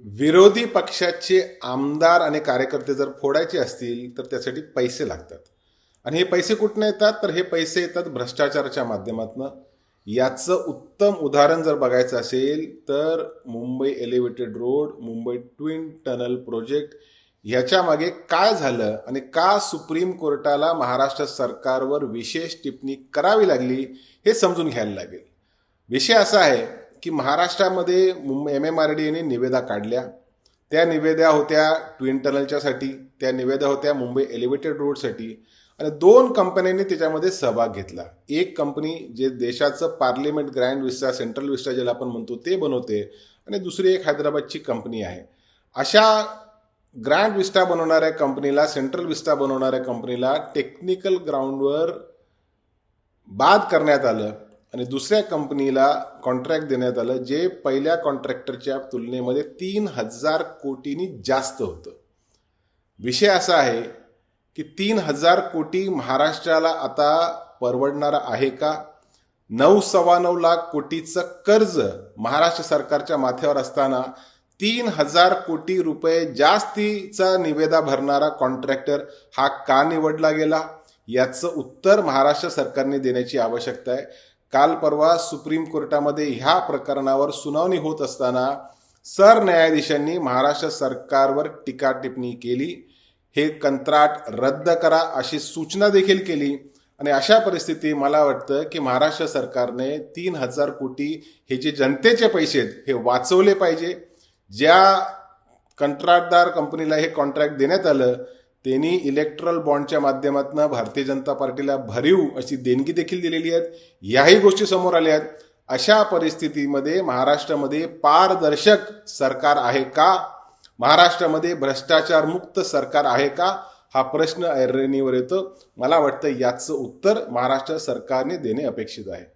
विरोधी पक्षाचे आमदार आणि कार्यकर्ते जर फोडायचे असतील तर त्यासाठी पैसे लागतात. आणि हे पैसे कुठून येतात? तर हे पैसे येतात भ्रष्टाचाराच्या माध्यमातून. याचं उत्तम उदाहरण जर बघायचं असेल तर Mumbai elevated road, Mumbai twin tunnel project ह्याच्या मागे काय झालं आणि का सुप्रीम कोर्टाला महाराष्ट्र सरकारवर विशेष टिप्पणी करावी लागली हे समजून घ्यायला लागेल. विषय असा आहे की महाराष्ट्रामध्ये MMRDAने निविदा काढल्या. त्या निविदा होत्या ट्विन टनलच्यासाठी, त्या निविदा होत्या मुंबई एलिव्हेटेड रोडसाठी आणि दोन कंपन्यांनी त्याच्यामध्ये सहभाग घेतला. एक कंपनी जे देशाचं पार्लिमेंट ग्रँड विस्टा, सेंट्रल विस्टा ज्याला आपण म्हणतो ते बनवते, आणि दुसरी एक हैदराबादची कंपनी आहे. अशा ग्रँड विस्टा बनवणाऱ्या कंपनीला, सेंट्रल विस्टा बनवणाऱ्या कंपनीला टेक्निकल ग्राउंडवर बाद करण्यात आलं आणि दुसऱ्या कंपनीला कॉन्ट्रॅक्ट देण्यात आलं जे पहिल्या कॉन्ट्रॅक्टरच्या तुलनेमध्ये 3,000 कोटींनी जास्त होतं. विषय असा आहे की 3,000 कोटी महाराष्ट्राला आता परवडणारा आहे का? 9-9.25 लाख कोटीचं कर्ज महाराष्ट्र सरकारच्या माथ्यावर असताना 3,000 कोटी रुपये जास्तीचा निविदा भरणारा कॉन्ट्रॅक्टर हा का निवडला गेला? याचं उत्तर महाराष्ट्र सरकारने देण्याची आवश्यकता आहे. काल परवा सुप्रीम कोर्टामध्ये ह्या प्रकरणावर सुनावणी होत असताना सरन्यायाधीशांनी महाराष्ट्र सरकारवर टीका टिप्पणी केली. हे कंत्राट रद्द करा अशी सूचना देखील केली. आणि अशा परिस्थिती मला वाटतं की महाराष्ट्र सरकारने 3,000 कोटी हे जे जनतेचे पैसे आहेत हे वाचवले पाहिजे. ज्या कंत्राटदार कंपनीला हे कॉन्ट्रॅक्ट देण्यात आलं त्यांनी इलेक्ट्रल बॉन्डच्या माध्यमातून भारतीय जनता पार्टीला भरीव अशी देणगी देखील दिलेली आहेत. याही गोष्टी समोर आल्या आहेत. अशा परिस्थितीमध्ये महाराष्ट्रामध्ये पारदर्शक सरकार आहे का? महाराष्ट्रामध्ये भ्रष्टाचार मुक्त सरकार आहे का? हा प्रश्न ऐरणीवर येतो. मला वाटतं याचं उत्तर महाराष्ट्र सरकारने देणे अपेक्षित आहे.